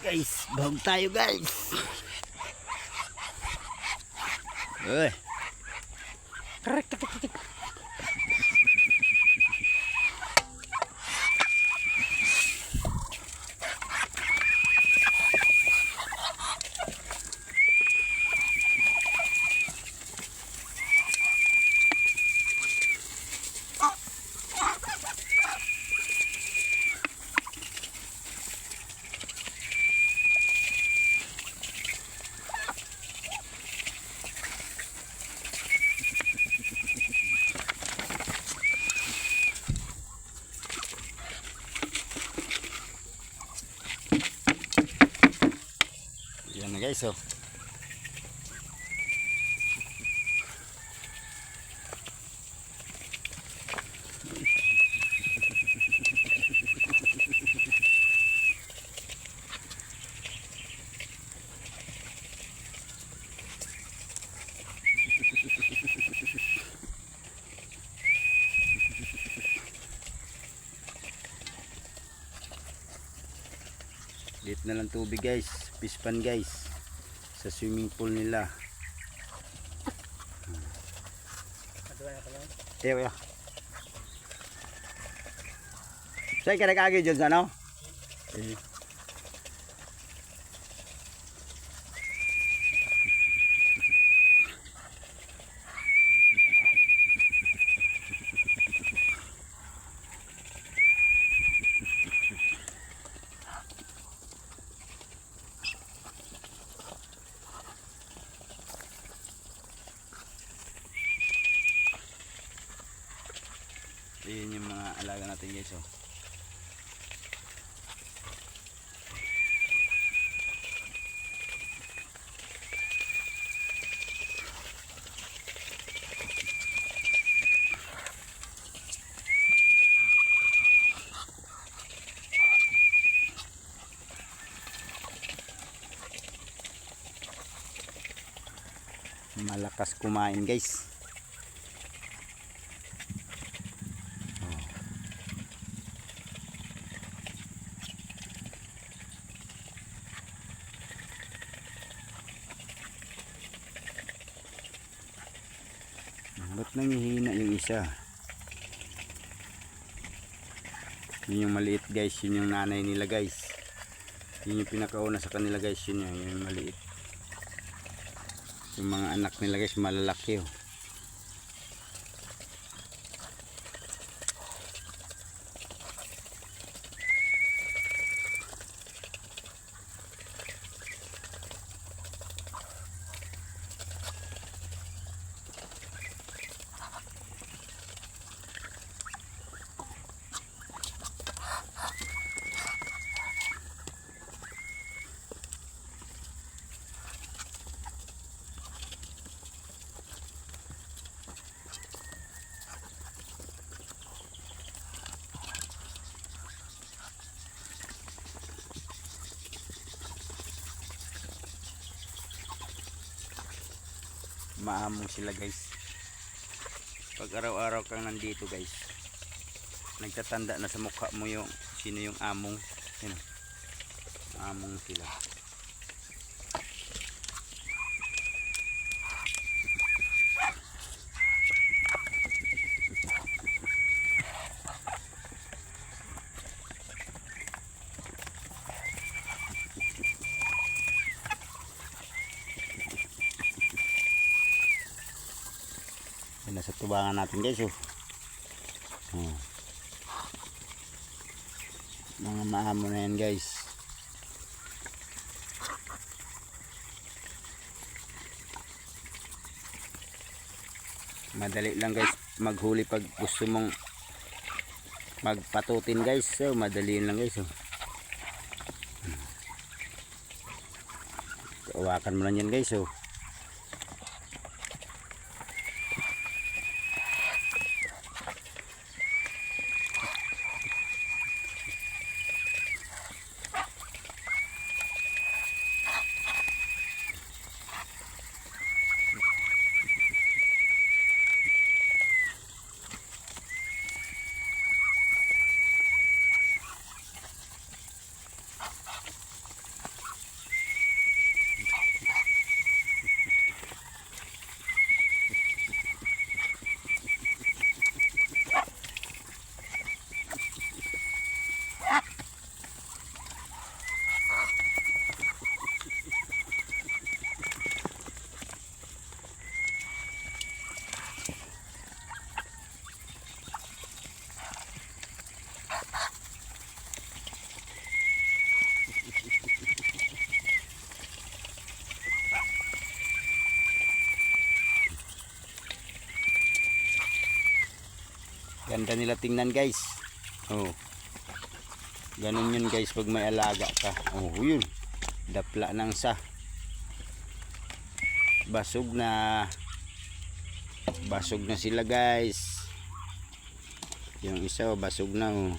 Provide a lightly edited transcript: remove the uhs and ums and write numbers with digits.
Guys, bahog tayo guys. Uy. Krek. Yan na guys, oh. Lit na lang tubig guys, fish pan guys, sa swimming pool nila. Iya. Saya kira kaki dyan sa ano? Ayan yung mga alaga natin guys, oh. Malakas kumain guys. Ba't nangihina yung isa? Yun yung maliit guys, yun yung nanay nila guys. Yun yung pinakauna sa kanila guys, yun yung maliit. Yung mga anak nila guys malalaki, oh. Maamong sila guys. Pag araw-araw kang nandito guys, nagtatanda na sa mukha mo yung sino yung among. Yan, among sila. Nasa tubangan natin guys, oh. Mga maamo na yan guys. Madali lang guys maghuli pag gusto mong magpatutin guys, so madali lang guys, oh. Hawakan mo lang yan guys, oh. Ganda nila tingnan guys. Oh. Ganun yun guys pag may alaga ka. Oh, yun. Dapla ng sa. Basog na. Basog na sila guys. Yung isa basog na oh.